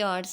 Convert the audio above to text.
hours۔